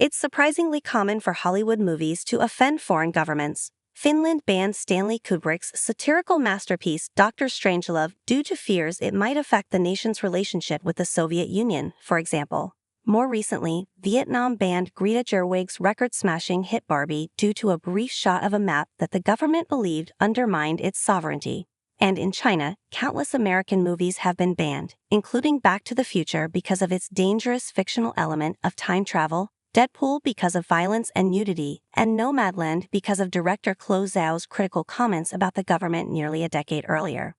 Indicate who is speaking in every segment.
Speaker 1: It's surprisingly common for Hollywood movies to offend foreign governments. Finland banned Stanley Kubrick's satirical masterpiece Dr. Strangelove due to fears it might affect the nation's relationship with the Soviet Union, for example. More recently, Vietnam banned Greta Gerwig's record-smashing hit Barbie due to a brief shot of a map that the government believed undermined its sovereignty. And in China, countless American movies have been banned, including Back to the Future because of its dangerous fictional element of time travel, Deadpool because of violence and nudity, and Nomadland because of director Chloe Zhao's critical comments about the government nearly a decade earlier.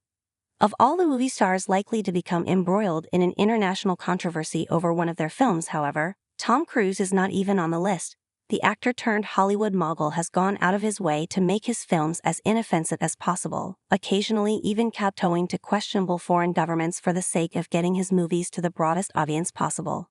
Speaker 1: Of all the movie stars likely to become embroiled in an international controversy over one of their films, however, Tom Cruise is not even on the list. The actor-turned-Hollywood mogul has gone out of his way to make his films as inoffensive as possible, occasionally even kowtowing to questionable foreign governments for the sake of getting his movies to the broadest audience possible.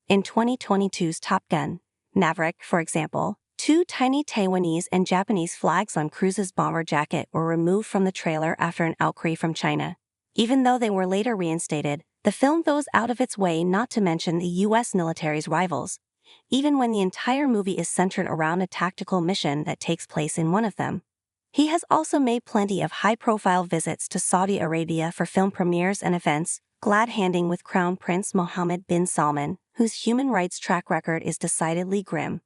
Speaker 1: In 2022's Top Gun: Maverick, for example, two tiny Taiwanese and Japanese flags on Cruise's bomber jacket were removed from the trailer after an outcry from China. Even though they were later reinstated, the film goes out of its way not to mention the U.S. military's rivals, even when the entire movie is centered around a tactical mission that takes place in one of them. He has also made plenty of high-profile visits to Saudi Arabia for film premieres and events, glad-handing with Crown Prince Mohammed bin Salman, whose human rights track record is decidedly grim.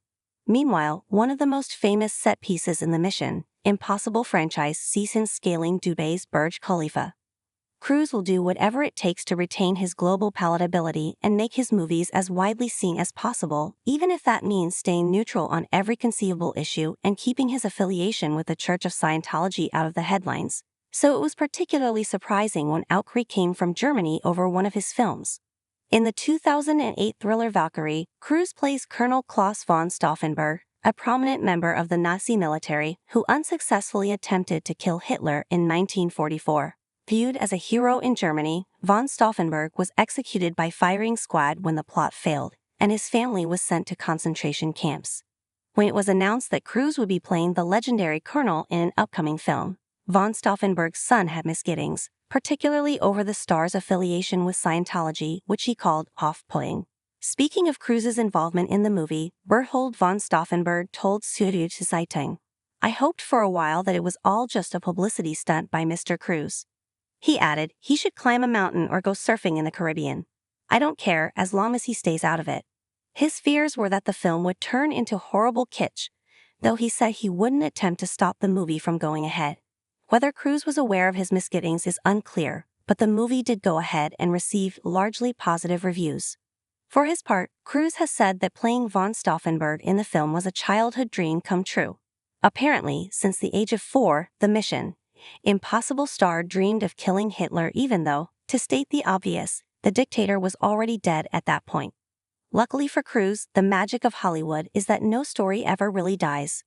Speaker 1: Meanwhile, one of the most famous set pieces in the Mission Impossible franchise sees him scaling Dubai's Burj Khalifa. Cruise will do whatever it takes to retain his global palatability and make his movies as widely seen as possible, even if that means staying neutral on every conceivable issue and keeping his affiliation with the Church of Scientology out of the headlines. So it was particularly surprising when outcry came from Germany over one of his films. In the 2008 thriller Valkyrie, Cruise plays Colonel Klaus von Stauffenberg, a prominent member of the Nazi military who unsuccessfully attempted to kill Hitler in 1944. Viewed as a hero in Germany, von Stauffenberg was executed by firing squad when the plot failed, and his family was sent to concentration camps. When it was announced that Cruise would be playing the legendary colonel in an upcoming film, von Stauffenberg's son had misgivings, particularly over the star's affiliation with Scientology, which he called off-putting. Speaking of Cruise's involvement in the movie, Berthold von Stauffenberg told Süddeutsche Zeitung, "I hoped for a while that it was all just a publicity stunt by Mr. Cruise." He added, "He should climb a mountain or go surfing in the Caribbean. I don't care as long as he stays out of it." His fears were that the film would turn into horrible kitsch, though he said he wouldn't attempt to stop the movie from going ahead. Whether Cruise was aware of his misgivings is unclear, but the movie did go ahead and received largely positive reviews. For his part, Cruise has said that playing von Stauffenberg in the film was a childhood dream come true. Apparently, since the age of 4, the Mission Impossible star dreamed of killing Hitler even though, to state the obvious, the dictator was already dead at that point. Luckily for Cruise, the magic of Hollywood is that no story ever really dies.